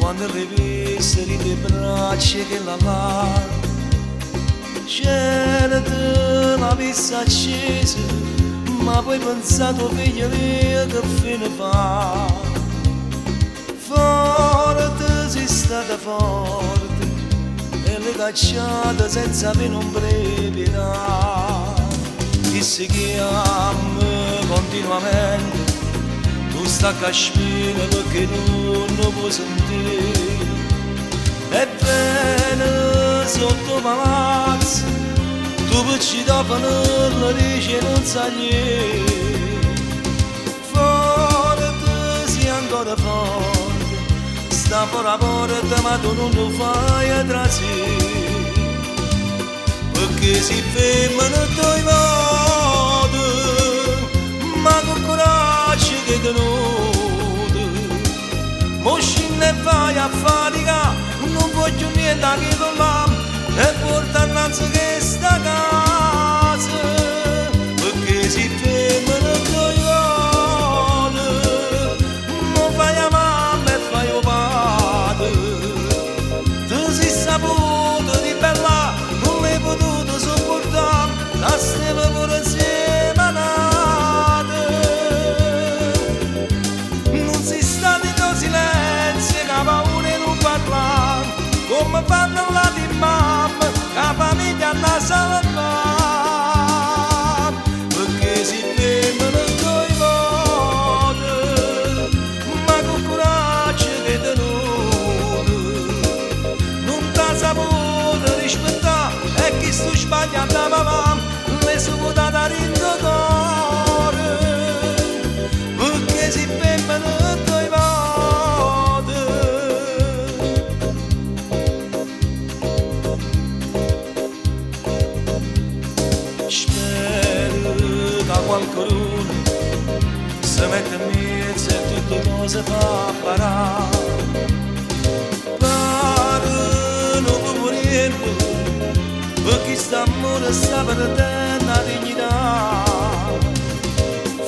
quando riviste di te braccia che la va, c'era la vista accesa, ma poi pensato figlia mia che fine fa. Forte sei stata forte e le cacciate senza avere un preparare. Chi si chiama continuamente, tu sta a spina perché non puoi sentire. E bene sotto palazzo, tu picci dopo non dici non sai niente. Forte, sei ancora forte, sta fuori la porta ma tu non lo fai a trasire. Perché si fermano i tuoi modi, ma con coraggio che tenuto. Mo scende e vai a fatica, non voglio niente a che tu l'ami, e porta innanzi che sta casa. Perché si fermano i tuoi modi, mo fai a mamma e fai a padre. Tu sei saputo di bella, non l'hai potuto sopportare, la stava pure insieme a nate. Non si sta di tuo silenzio, che ha paura e non parla, come fanno la di mamma, che la famiglia la salva. Perché si fermano i tuoi modi, ma con coraggio che tenuto. Non t'ha saputo rispettare, e chi sto sbagliando aveva le sue votate in tuo cuore. Perché si fermano i tuoi modi. Spero che qualcuno si mette in mezzo e tutte cose fa parare. Pare non può niente, perché st'amore sta perdendo la dignità.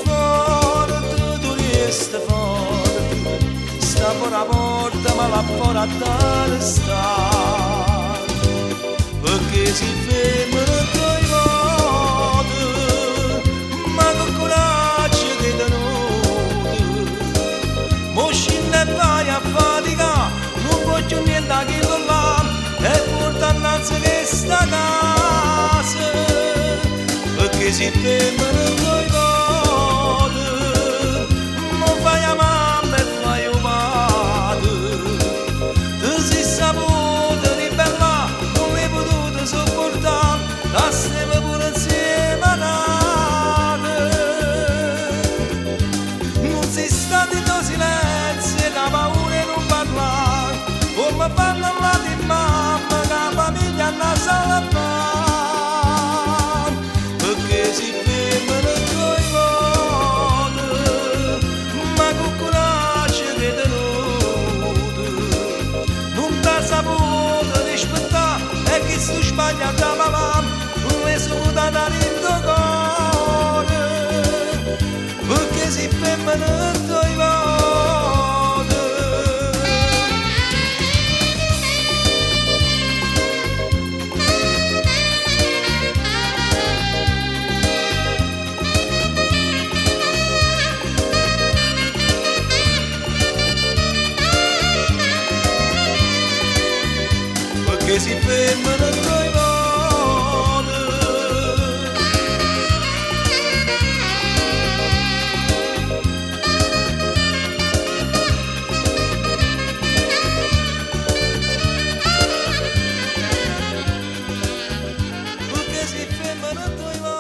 Forte, tu resti forte, sta fuori la porta ma la porta da stare. Perché si fermano i tuoi modi, ma con coraggio che tenuto. Mo scende e vai a fatica, non voglio niente a chi lo l'ami, e porta innanzi che sta casa. Perché si fermano i tuoi modi, mo fai a mamma e fai a padre. Tu sei saputo di bella, non l'hai potuto sopportare, la stava pure insieme a nate. Non sei stato in tuo silenzio, che ha paura e non parlare, come fanno la di mamma, che la famiglia la salva. Perché si fermano i tuoi modi, ma con coraggio che tenuto. Non t'ha saputo rispettare, e chi sto sbagliando aveva le sue votate in tuo cuore. Perché si fermano i tuoi modi. Perché si fermano i tuoi modi. Perché si fermano i tuoi modi.